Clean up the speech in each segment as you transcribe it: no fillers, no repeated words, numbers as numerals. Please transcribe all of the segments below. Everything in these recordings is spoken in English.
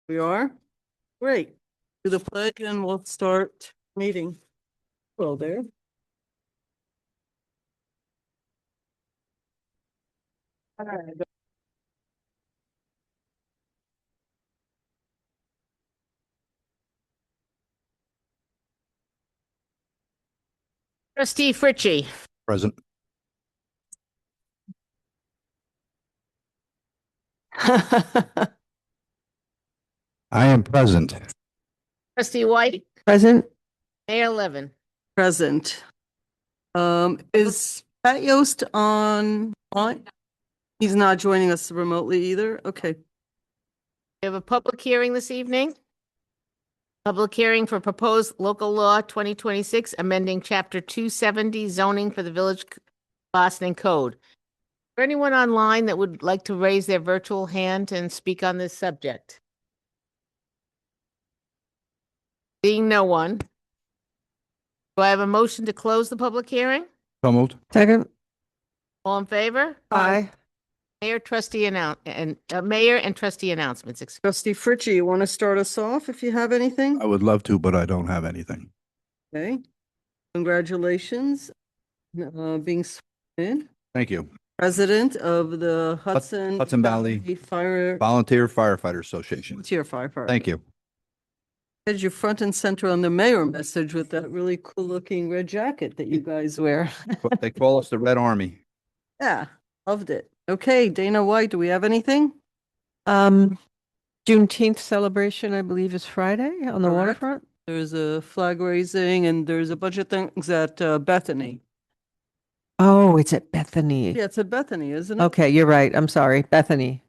We are? Great. Do the pledge and we'll start meeting. Hello there. All right. Trustee Fritchie. Present. I am present. Trustee White. Present. Mayor Levin. Present. Is Pat Yost on? He's not joining us remotely either. Okay. We have a public hearing this evening. Public hearing for proposed local law 2026, amending chapter 270 zoning for the Village of Ossining Code. Is there anyone online that would like to raise their virtual hand and speak on this subject? Being no one, do I have a motion to close the public hearing? So moved. Second. All in favor? Aye. Mayor and trustee announcements. Trustee Fritchie, you want to start us off if you have anything? I would love to, but I don't have anything. Okay. Congratulations. Being sworn in. Thank you. President of the Hudson Valley Fire Volunteer Firefighter Association. Volunteer Firefighter. Thank you. Had you front and center on the mayor message with that really cool looking red jacket that you guys wear. They call us the Red Army. Yeah, loved it. Okay, Dana White, do we have anything? Juneteenth celebration, I believe, is Friday on the Correct. waterfront. There's a flag raising and there's a bunch of things at Bethany. Oh, it's at Bethany. Yeah, it's at Bethany, isn't it? Okay, you're right. I'm sorry. Bethany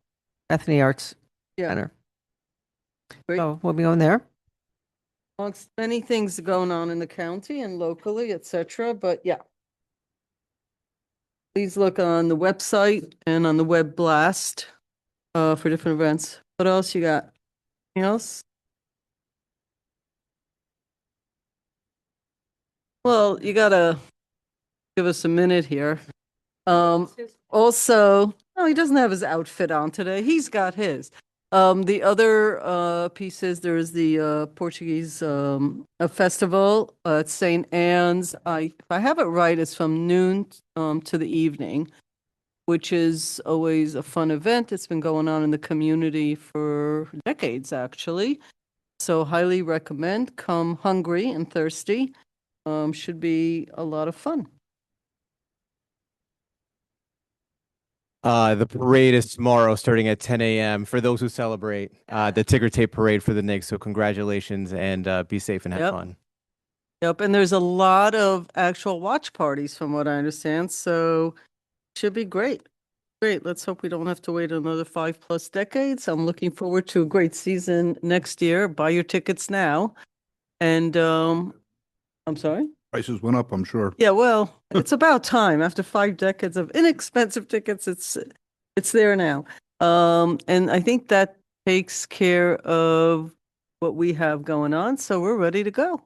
Arts Yeah. Center. Great. So we'll be going there. Amongst many things going on in the county and locally, etc. But yeah. Please look on the website and on the web blast for different events. What else you got? Anything else? Well, you gotta give us a minute here. Also, no, he doesn't have his outfit on today. He's got his. The other pieces, there's the Portuguese festival at St. Anne's. If I have it right, it's from noon to the evening, which is always a fun event. It's been going on in the community for decades, actually. So highly recommend. Come hungry and thirsty. Should be a lot of fun. The parade is tomorrow starting at 10 a.m. for those who celebrate the ticker tape parade for the Knicks. So congratulations and be safe and have fun. Yep. And there's a lot of actual watch parties from what I understand. So should be great. Great. Let's hope we don't have to wait another 5+ decades. I'm looking forward to a great season next year. Buy your tickets now. And I'm sorry? Prices went up, I'm sure. Yeah, well, it's about time. After 5 decades of inexpensive tickets, it's there now. And I think that takes care of what we have going on. So we're ready to go.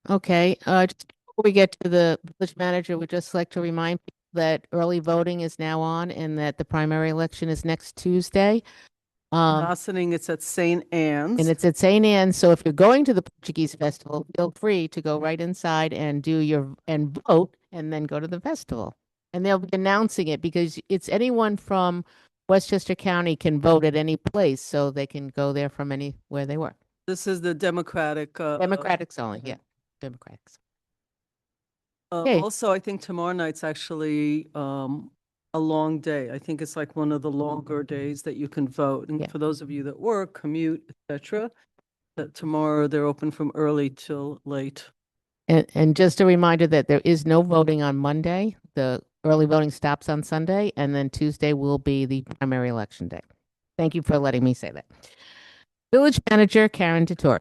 Okay, just before we get to the village manager, we'd just like to remind people that early voting is now on and that the primary election is next Tuesday. Ossining, it's at St. Anne's. And it's at St. Anne's. So if you're going to the Portuguese festival, feel free to go right inside and vote and then go to the festival. And they'll be announcing it because it's anyone from Westchester County can vote at any place. So they can go there from anywhere they work. This is the Democratic. Democrats only, yeah. Democrats. Okay. Also, I think tomorrow night's actually a long day. I think it's like one of the longer days that you can vote. And for those of you that work, commute, etc., that tomorrow they're open from early till late. And just a reminder that there is no voting on Monday. The early voting stops on Sunday, and then Tuesday will be the primary election day. Thank you for letting me say that. Village Manager Karen Detour.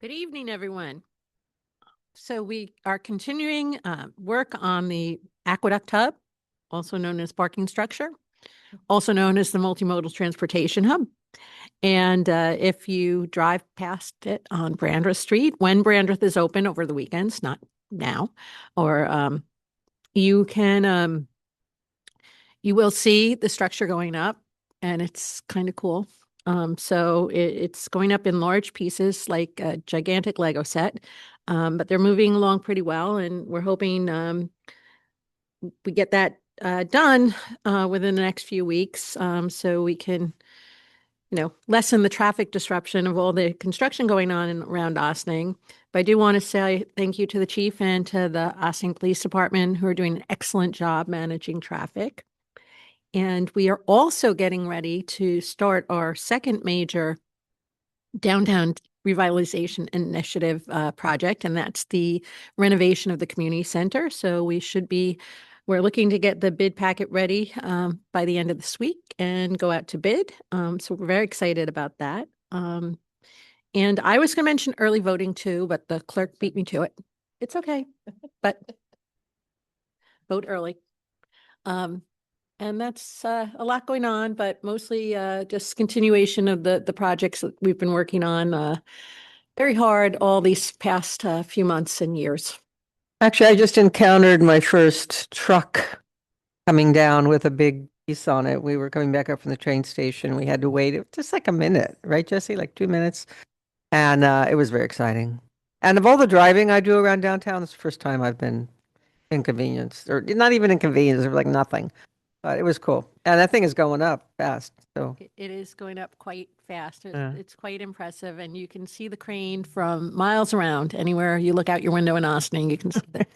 Good evening, everyone. So we are continuing work on the aqueduct hub, also known as parking structure, also known as the multimodal transportation hub. And if you drive past it on Brandreth Street, when Brandreth is open over the weekends, not now, or you will see the structure going up and it's kind of cool. So it's going up in large pieces, like a gigantic Lego set. But they're moving along pretty well, and we're hoping we get that done within the next few weeks, so we can, lessen the traffic disruption of all the construction going on around Ossining. But I do want to say thank you to the chief and to the Ossining Police Department, who are doing an excellent job managing traffic. And we are also getting ready to start our second major downtown revitalization initiative project, and that's the renovation of the community center. So we're looking to get the bid packet ready by the end of this week and go out to bid. So we're very excited about that. And I was going to mention early voting too, but the clerk beat me to it. It's okay, but vote early. And that's a lot going on, but mostly just continuation of the projects that we've been working on very hard all these past few months and years. Actually, I just encountered my first truck coming down with a big piece on it. We were coming back up from the train station. We had to wait just like a minute, right, Jesse? Like 2 minutes. And it was very exciting. And of all the driving I do around downtown, it's the first time I've been inconvenienced, or not even inconvenienced, like nothing. But it was cool. And that thing is going up fast. So It is going up quite fast. Yeah. It's quite impressive. And you can see the crane from miles around. Anywhere you look out your window in Ossining, you can see the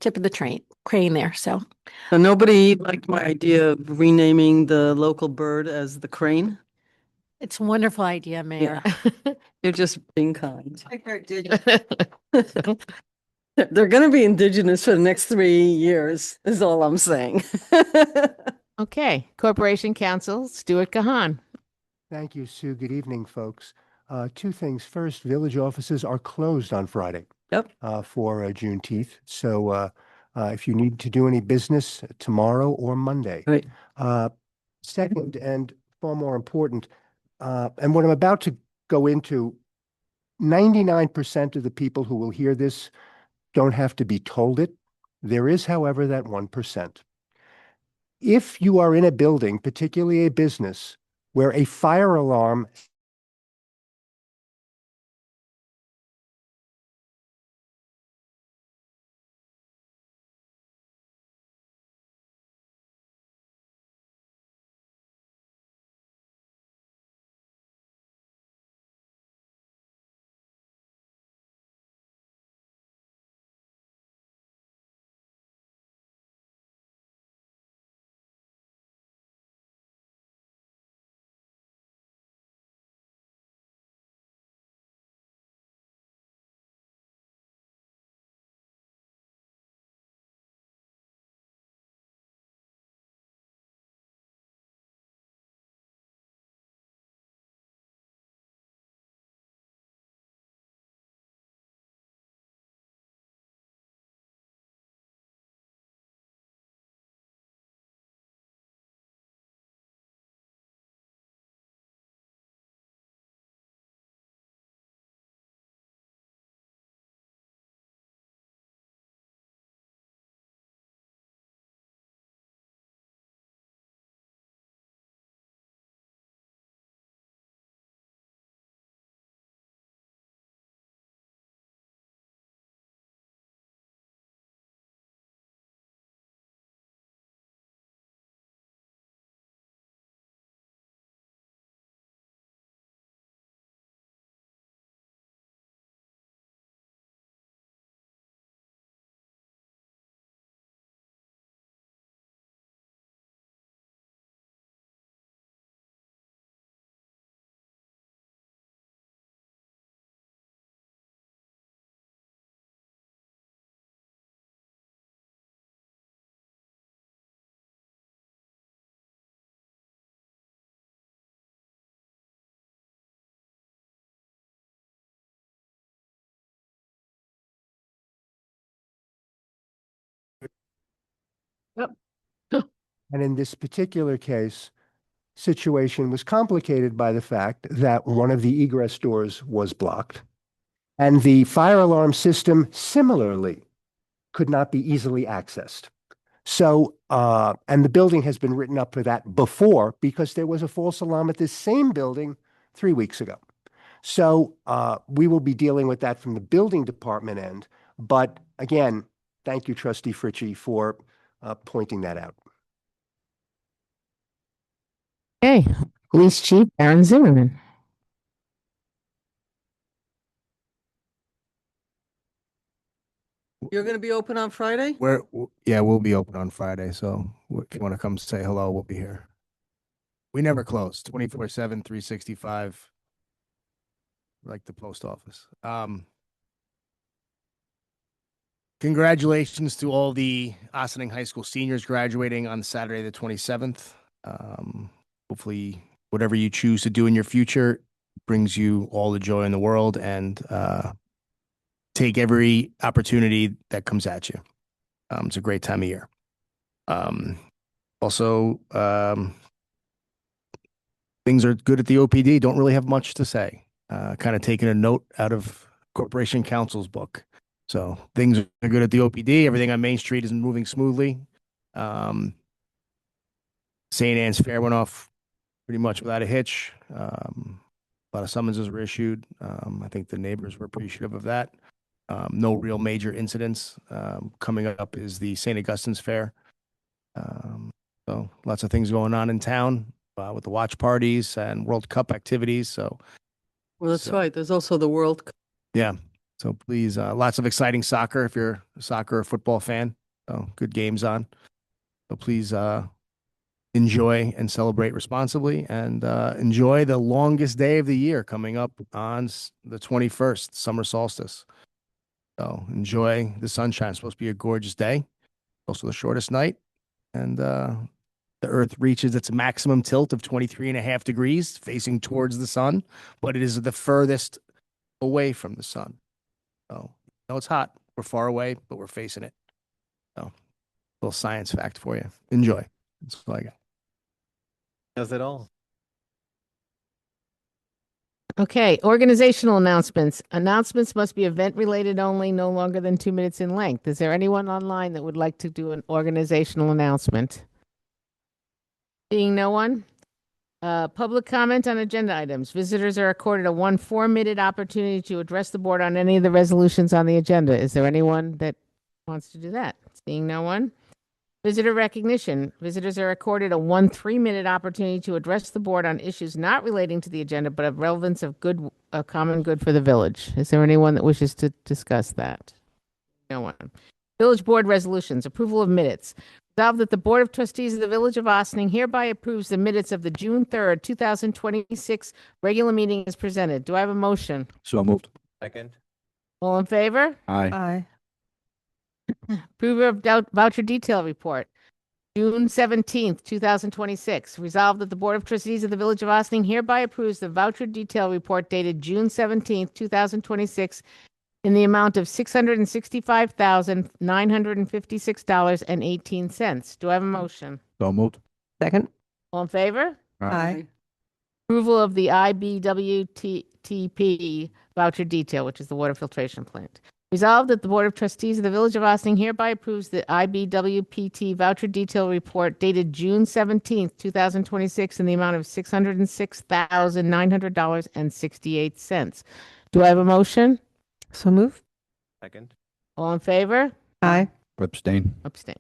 tip of the crane there. So So nobody liked my idea of renaming the local bird as the crane. it's a wonderful idea, Mayor. You're just being kind. I heard digital. They're going to be indigenous for the next 3 years, is all I'm saying. Okay, Corporation Counsel, Stuart Kahan. Thank you, Sue. Good evening, folks. Two things. First, village offices are closed on Friday. Yep. For Juneteenth. So if you need to do any business tomorrow or Monday. Right. Second, and far more important, and what I'm about to go into, 99% of the people who will hear this don't have to be told it. There is, however, that 1%. If you are in a building, particularly a business, where a fire alarm And in this particular case, situation was complicated by the fact that one of the egress doors was blocked, and the fire alarm system similarly could not be easily accessed. So, and the building has been written up for that before because there was a false alarm at this same building 3 weeks ago. So, we will be dealing with that from the building department end. But again, thank you, Trustee Fritchie, for pointing that out. Okay, Police Chief Aaron Zimmerman. You're going to be open on Friday? Yeah, we'll be open on Friday. So if you want to come say hello, we'll be here. We never close 24/7, 365, like the post office. Congratulations to all the Ossining High School seniors graduating on Saturday, the 27th. Hopefully, whatever you choose to do in your future brings you all the joy in the world, and take every opportunity that comes at you. It's a great time of year. Also, things are good at the OPD. Don't really have much to say. Kind of taking a note out of Corporation Counsel's book. So things are good at the OPD. Everything on Main Street is moving smoothly. St. Anne's Fair went off pretty much without a hitch. A lot of summonses were issued. I think the neighbors were appreciative of that. No real major incidents. Coming up is the St. Augustine's Fair. So lots of things going on in town with the watch parties and World Cup activities. So Well, that's right. There's also the World Cup. yeah. So please, lots of exciting soccer if you're a soccer or football fan. So good games on. So please enjoy and celebrate responsibly, and enjoy the longest day of the year coming up on the 21st, summer solstice. So enjoy the sunshine. It's supposed to be a gorgeous day. Also the shortest night. And the Earth reaches its maximum tilt of 23.5 degrees facing towards the sun, but it is the furthest away from the sun. So, no, it's hot. We're far away, but we're facing it. So, little science fact for you. Enjoy. That's all I got. Does it all. Okay, organizational announcements. Announcements must be event related only, no longer than 2 minutes in length. Is there anyone online that would like to do an organizational announcement? Seeing no one? Public comment on agenda items. Visitors are accorded a 4-minute opportunity to address the board on any of the resolutions on the agenda. Is there anyone that wants to do that? Seeing no one? Visitor recognition. Visitors are accorded a 3-minute opportunity to address the board on issues not relating to the agenda, but of relevance of common good for the village. Is there anyone that wishes to discuss that? No one. Village board resolutions. Approval of minutes. Resolved that the Board of Trustees of the Village of Ossining hereby approves the minutes of the June 3rd, 2026 regular meeting as presented. Do I have a motion? So moved. Second. All in favor? Aye. Approval of voucher detail report. June 17th, 2026. Resolved that the Board of Trustees of the Village of Ossining hereby approves the voucher detail report dated June 17th, 2026 in the amount of $665,956.18. Do I have a motion? So moved. Second? All in favor? Aye. Approval of the IBWTP voucher detail, which is the water filtration plant. Resolved that the Board of Trustees of the Village of Ossining hereby approves the IBWPT voucher detail report dated June 17th, 2026 in the amount of $606,900.68. Do I have a motion? So move? Second. All in favor? Aye. Abstain. Abstain.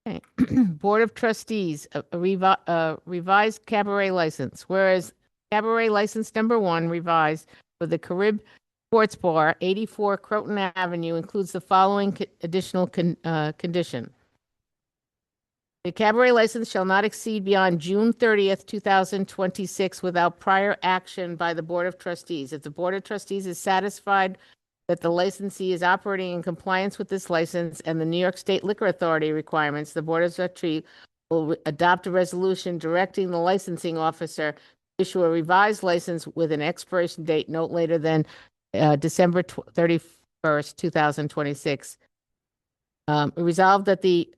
Okay. Board of Trustees, revised cabaret license. Whereas cabaret license number 1 revised for the Carib Sports Bar, 84 Croton Avenue, includes the following additional condition. The cabaret license shall not exceed beyond June 30th, 2026 without prior action by the Board of Trustees. If the Board of Trustees is satisfied that the licensee is operating in compliance with this license and the New York State Liquor Authority requirements, the Board of Trustees will adopt a resolution directing the licensing officer to issue a revised license with an expiration date no later than December 31st, 2026. Resolved that the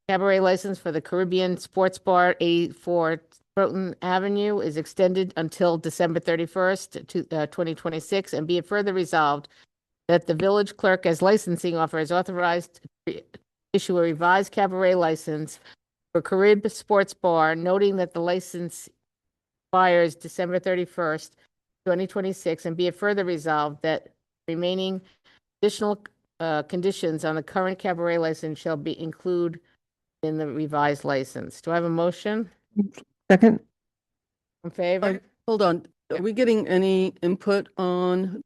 cabaret license for the Caribbean Sports Bar, 84 Croton Avenue, is extended until December 31st, 2026, and be it further resolved that the village clerk as licensing officer is authorized to issue a revised cabaret license for Carib Sports Bar, noting that the license expires December 31st, 2026, and be it further resolved that remaining additional conditions on the current cabaret license shall be included in the revised license. Do I have a motion? Second, In favor? Hold on, are we getting any input on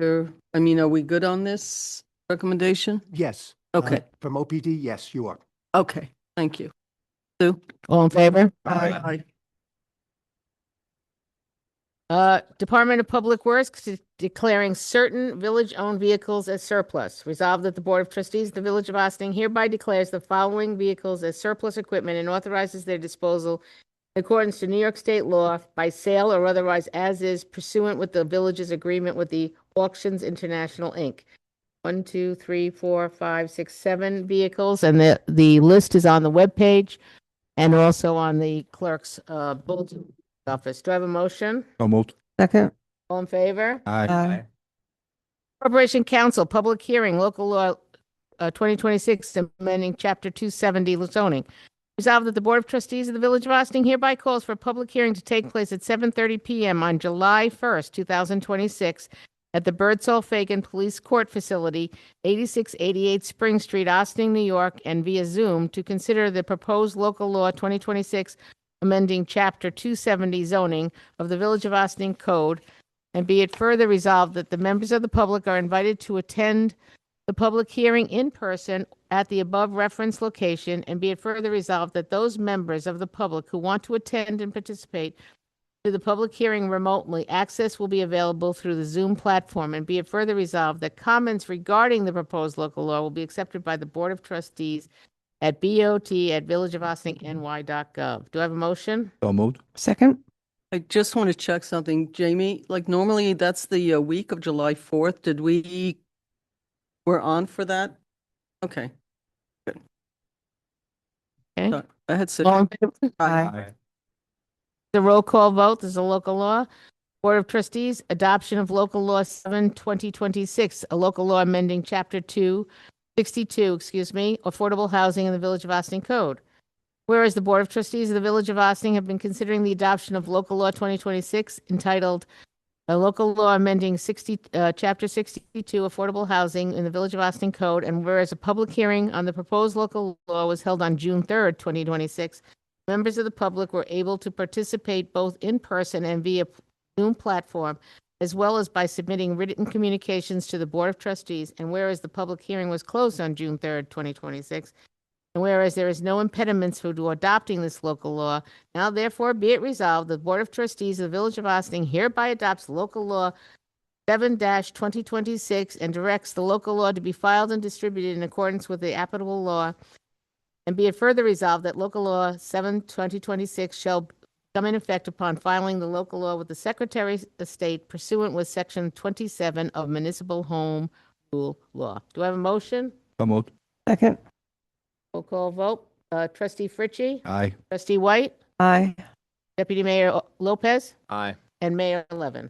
are we good on this recommendation? Yes. Okay. From OPD, yes, you are. Okay, thank you. Sue? All in favor? Aye. Department of Public Works declaring certain village-owned vehicles as surplus. Resolved that the Board of Trustees of the Village of Ossining hereby declares the following vehicles as surplus equipment and authorizes their disposal in accordance to New York State law by sale or otherwise as is pursuant with the village's agreement with the Auctions International, Inc. 1, 2, 3, 4, 5, 6, 7 vehicles, and the list is on the webpage and also on the clerk's bulletin office. Do I have a motion? So moved. second, All in favor? Aye. Corporation Council, public hearing, local law 2026, amending Chapter 270 zoning. Resolved that the Board of Trustees of the Village of Ossining hereby calls for a public hearing to take place at 7:30 p.m. on July 1st, 2026, at the Birdsall Fagan Police Court Facility, 8688 Spring Street, Ossining, New York, and via Zoom to consider the proposed local law 2026 amending Chapter 270 zoning of the Village of Ossining Code, and be it further resolved that the members of the public are invited to attend the public hearing in person at the above referenced location, and be it further resolved that those members of the public who want to attend and participate to the public hearing remotely, access will be available through the Zoom platform, and be it further resolved that comments regarding the proposed local law will be accepted by the Board of Trustees at bot@villageofossiningny.gov. Do I have a motion? So moved. second, I just want to check something, Jamie, like normally that's the week of July 4th. We're on for that? Okay. Good. Okay. Go ahead, Sid. All in favor? Aye. The roll call vote, this is a local law. Board of Trustees, adoption of local law 7/2026, a local law amending Chapter 262, affordable housing in the Village of Ossining Code. Whereas the Board of Trustees of the Village of Ossining have been considering the adoption of local law 2026 entitled a local law amending Chapter 62, affordable housing in the Village of Ossining Code, and whereas a public hearing on the proposed local law was held on June 3rd, 2026, members of the public were able to participate both in person and via Zoom platform, as well as by submitting written communications to the Board of Trustees, and whereas the public hearing was closed on June 3rd, 2026, and whereas there is no impediments to adopting this local law, now therefore be it resolved, the Board of Trustees of the Village of Ossining hereby adopts local law 7/2026 and directs the local law to be filed and distributed in accordance with the applicable law. And be it further resolved that local law 7/2026 shall come in effect upon filing the local law with the Secretary of State pursuant with Section 27 of Municipal Home Rule Law. Do I have a motion? So moved. second, Roll call vote. Trustee Fritchie? Aye. Trustee White? aye, Deputy Mayor Lopez? Aye. And Mayor Levin.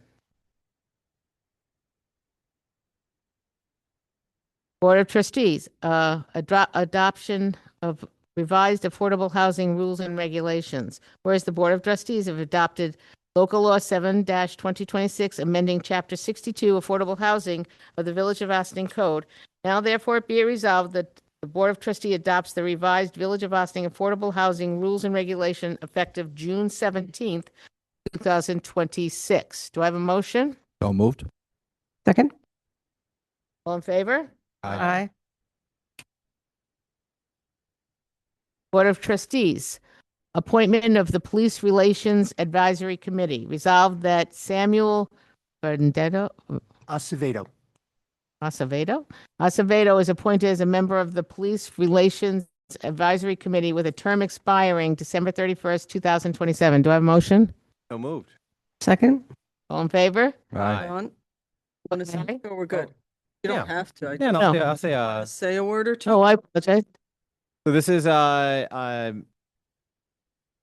Board of Trustees, adoption of revised affordable housing rules and regulations. Whereas the Board of Trustees have adopted local law 7/2026, amending Chapter 62, affordable housing of the Village of Ossining Code. Now therefore be it resolved that the Board of Trustees adopts the revised Village of Ossining affordable housing rules and regulation effective June 17th, 2026. Do I have a motion? So moved. second, All in favor? aye, Board of Trustees, appointment of the Police Relations Advisory Committee. Resolved that Samuel Acevedo is appointed as a member of the Police Relations Advisory Committee with a term expiring December 31st, 2027. Do I have a motion? So moved. second, All in favor? Aye. Want to say, Aye. or we're good? You don't Yeah. have to. I Yeah, no, No. I'll say, just say a word or two. Oh, I apologize. so this is a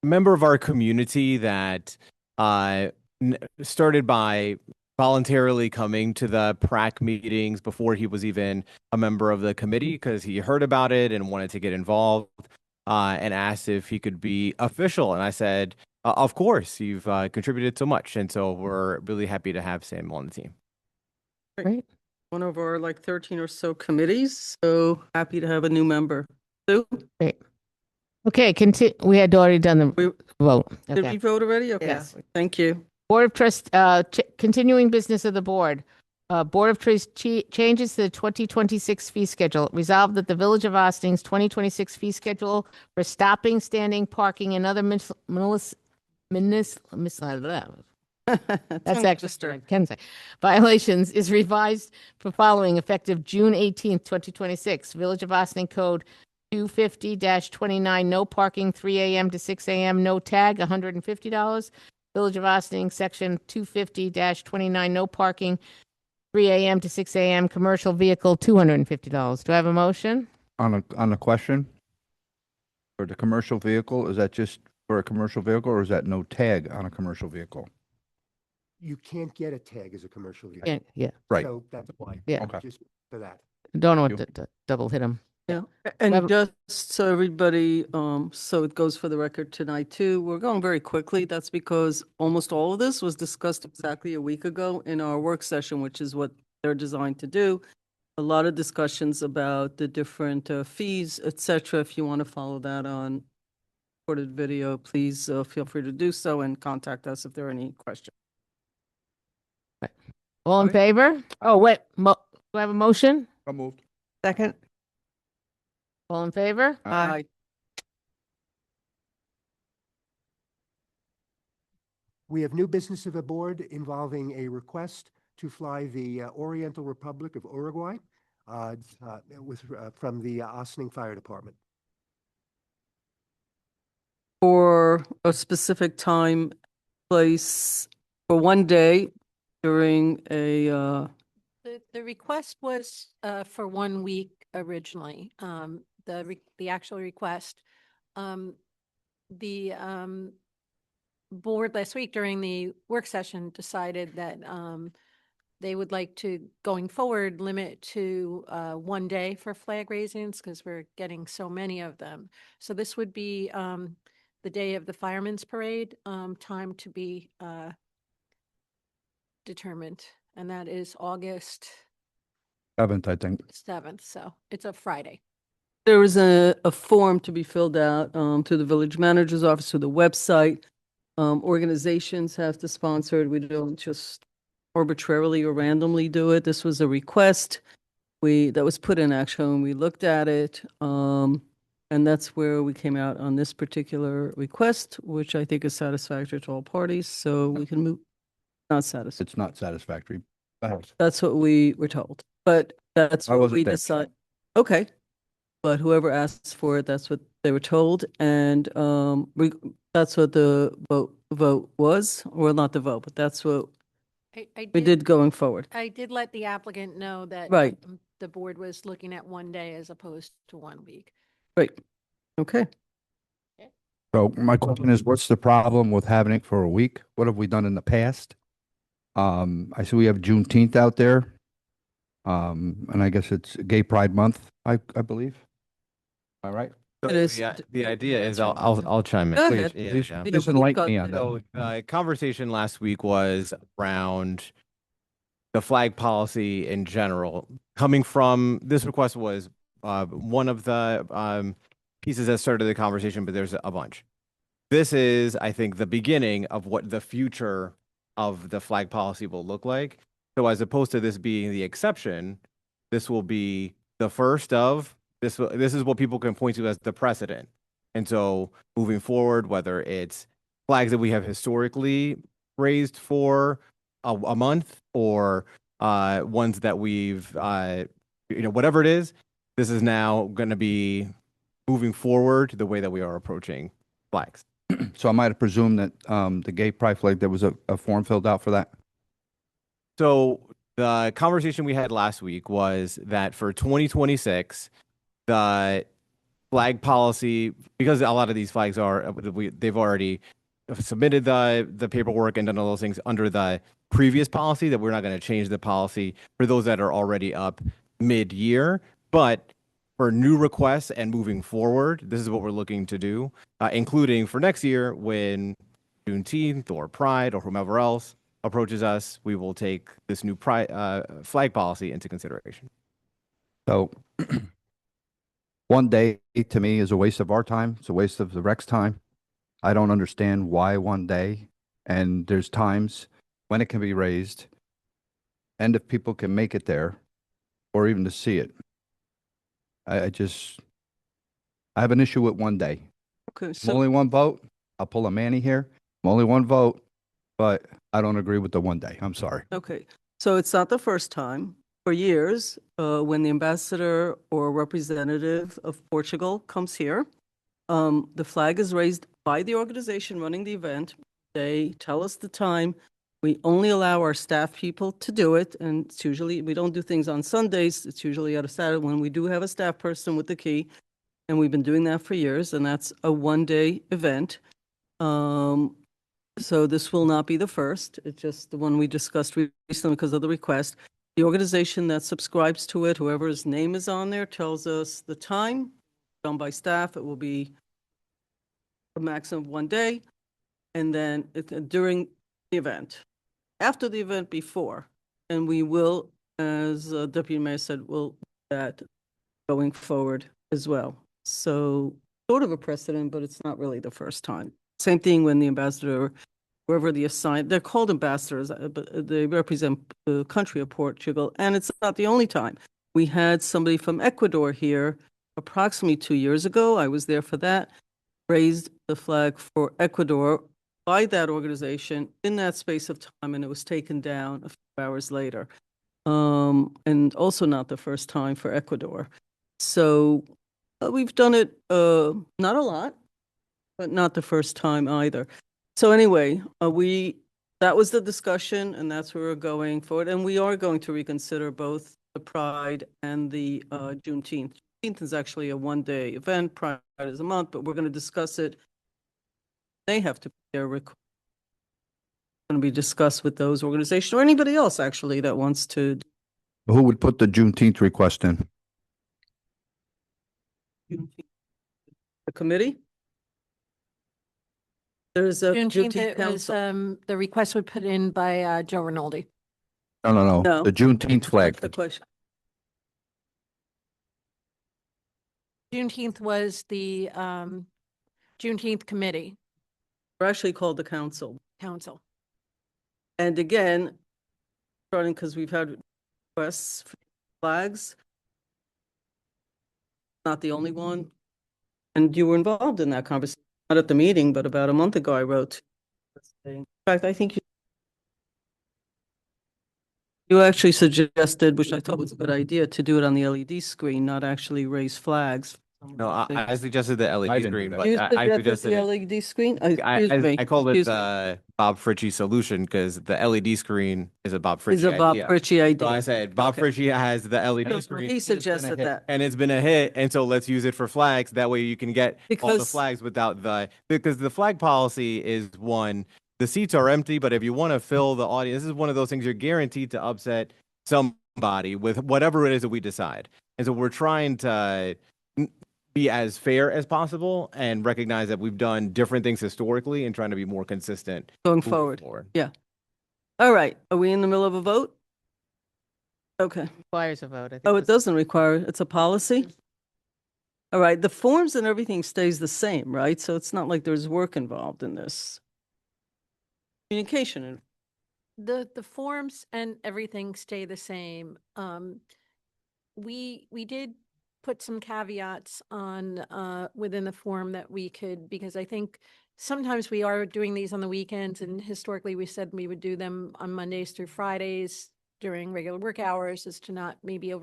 member of our community that started by voluntarily coming to the PrAC meetings before he was even a member of the committee because he heard about it and wanted to get involved, and asked if he could be official. And I said, of course, you've contributed so much. And so we're really happy to have Sam on the team. Great. One of our like 13 or so committees, so happy to have a new member. Sue, Okay, we had already done the We- vote. did Okay. we vote already? Okay, Yes. thank you. Board of continuing business of the board. Board of Trustees changes to the 2026 fee schedule. Resolved that the Village of Osting's 2026 fee schedule for stopping, standing, parking, and other that's actually what I can say. Violations is revised for following effective June 18th, 2026. Village of Ossining Code 250-29, no parking, 3 a.m. to 6 a.m., no tag, $150. Village of Ossining, section 250-29, no parking, 3 a.m. to 6 a.m., commercial vehicle, $250. Do I have a motion? On a question? For the commercial vehicle, is that just for a commercial vehicle or is that no tag on a commercial vehicle? You can't get a tag as a commercial vehicle. Yeah, Right. So that's why. Yeah. Okay. Just for that. don't know Thank what to double hit them. Yeah, Have- and just so everybody, so it goes for the record tonight too, we're going very quickly. That's because almost all of this was discussed exactly a week ago in our work session, which is what they're designed to do. A lot of discussions about the different fees, et cetera. If you want to follow that on recorded video, please feel free to do so and contact us if there are any questions. All in Sorry? favor? Oh, wait, do I have a motion? So moved. Second? All in favor? Aye. We have new business of the board involving a request to fly the Oriental Republic of Uruguay from the Ossining Fire Department. For a specific time, place, for one day during a, The request was for 1 week originally, the actual request. The board last week during the work session decided that they would like to, going forward, limit to 1 day for flag raisings because we're getting so many of them. So this would be the day of the Firemen's Parade, time to be determined, and that is August 7th, I think. 7th, so it's a Friday. there was a form to be filled out through the village manager's office, through the website. Organizations have to sponsor it. We don't just arbitrarily or randomly do it. This was a request that was put in action and we looked at it. And that's where we came out on this particular request, which I think is satisfactory to all parties. So we can move, not satisfied. It's not satisfactory. Go ahead. That's what we were told, but that's I what wasn't we there. decide. Okay. But whoever asks for it, that's what they were told. And that's what the vote was, or not the vote, but that's what I we did going forward. I did let the applicant know that Right. The board was looking at 1 day as opposed to 1 week. Right. Okay. So my question is, what's the problem with having it for a week? What have we done in the past? I see we have Juneteenth out there. And I guess it's Gay Pride Month, I believe. All right. It is. The idea is I'll chime in. Go Please. ahead. Yeah, Please, yeah. please enlighten me on that. So, conversation last week was around the flag policy in general. Coming from this request was one of the pieces that started the conversation, but there's a bunch. This is, I think, the beginning of what the future of the flag policy will look like. So, as opposed to this being the exception, this will be the first of this. This is what people can point to as the precedent. And so, moving forward, whether it's flags that we have historically raised for a month or ones that we've, whatever it is, this is now going to be moving forward the way that we are approaching flags. So I might have presumed that the Gay Pride flag, there was a form filled out for that. So the conversation we had last week was that for 2026, the flag policy, because a lot of these flags they've already submitted the paperwork and done all those things under the previous policy, that we're not going to change the policy for those that are already up mid-year. But for new requests and moving forward, this is what we're looking to do, including for next year when Juneteenth or Pride or whomever else approaches us, we will take this new flag policy into consideration. So one day to me is a waste of our time. It's a waste of the rec's time. I don't understand why one day. And there's times when it can be raised and if people can make it there or even to see it. I have an issue with one day. Okay, I'm so only one vote. I'll pull a Manny here. I'm only one vote, but I don't agree with the one day. I'm sorry. okay, so it's not the first time. For years, when the ambassador or representative of Portugal comes here, the flag is raised by the organization running the event. They tell us the time. We only allow our staff people to do it, and it's usually, we don't do things on Sundays. It's usually on a Saturday when we do have a staff person with the key, and we've been doing that for years, and that's a one-day event. So this will not be the first. It's just the one we discussed recently because of the request. The organization that subscribes to it, whoever's name is on there, tells us the time done by staff. It will be a maximum of one day, and then during the event, after the event, before, and we will, as Deputy Mayor said, will do that going forward as well. So sort of a precedent, but it's not really the first time. Same thing when the ambassador, wherever the assigned, they're called ambassadors, but they represent the country of Portugal, and it's not the only time. We had somebody from Ecuador here approximately 2 years ago. I was there for that, raised the flag for Ecuador by that organization in that space of time, and it was taken down a few hours later. And also not the first time for Ecuador. So we've done it, not a lot, but not the first time either. So anyway, that was the discussion, and that's where we're going forward. And we are going to reconsider both the Pride and the Juneteenth. Juneteenth is actually a one-day event. Pride is a month, but we're going to discuss it. They have to put their request. Going to be discussed with those organizations or anybody else actually that wants to. Who would put the Juneteenth request in? The committee? There's a Juneteenth, Juneteenth it was, council. the request was put in by Joe Rinaldi. No. No. The Juneteenth flag. The question. Juneteenth was the Juneteenth committee, We're actually called the council. council. And again, running because we've had requests for flags. Not the only one. And you were involved in that conversation, not at the meeting, but about a month ago, I wrote. In fact, I think you actually suggested, which I thought was a good idea, to do it on the LED screen, not actually raise flags. No, I suggested the I LED didn't do screen, that. but You I suggested the it. LED screen? Excuse me. I called it excuse me. the Bob Fritchie solution because the LED screen is a Bob Fritchie Is a Bob idea. Fritchie So I idea. said Bob Fritchie has the LED He screen suggested that. and it's been a hit, and so let's use it for flags. That way you can get all the Because- flags without because the flag policy is one. The seats are empty, but if you want to fill the audience, this is one of those things you're guaranteed to upset somebody with whatever it is that we decide. And so we're trying to be as fair as possible and recognize that we've done different things historically and trying to be more consistent Going moving forward. forward. Yeah. All right. Are we in the middle of a vote? Okay. Requires a vote. I think Oh, it this- doesn't require, it's a policy? All right. The forms and everything stays the same, right? So it's not like there's work involved in this. Communication. The forms and everything stay the same. We did put some caveats on within the form that we could, because I think sometimes we are doing these on the weekends, and historically we said we would do them on Mondays through Fridays during regular work hours, as to not maybe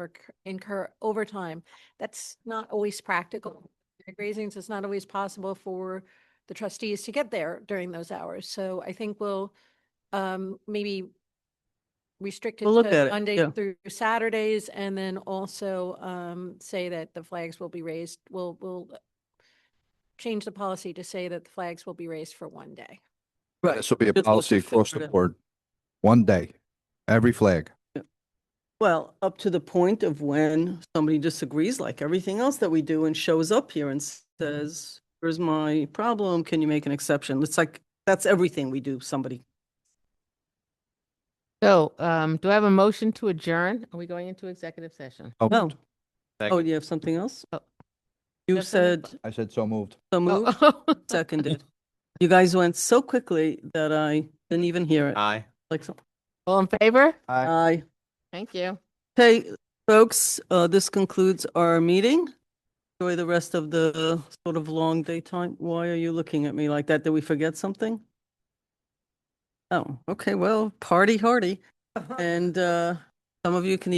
incur overtime. That's not always practical. Raisings, it's not always possible for the trustees to get there during those hours. So I think we'll maybe restrict it We'll look at to it, Mondays yeah. through Saturdays, and then also say that the flags will be raised. We'll change the policy to say that the flags will be raised for one day. Right. This will be a Just policy looking across the forward to- board. One day, every flag. Well, up to the point of when somebody disagrees, like everything else that we do, and shows up here and says, here's my problem, can you make an exception? It's like, that's everything we do, somebody. So, do I have a motion to adjourn? Are we going into executive session? So No. moved. Oh, Second. you have something else? Oh. You have something? said I said so moved. so moved, Oh. seconded. You guys went so quickly that I didn't even hear it. Aye. Like, so, All in favor? aye. Thank you. Okay, folks, this concludes our meeting. Enjoy the rest of the sort of long daytime. Why are you looking at me like that? Did we forget something? Oh, okay, well, party hardy. And some of you can even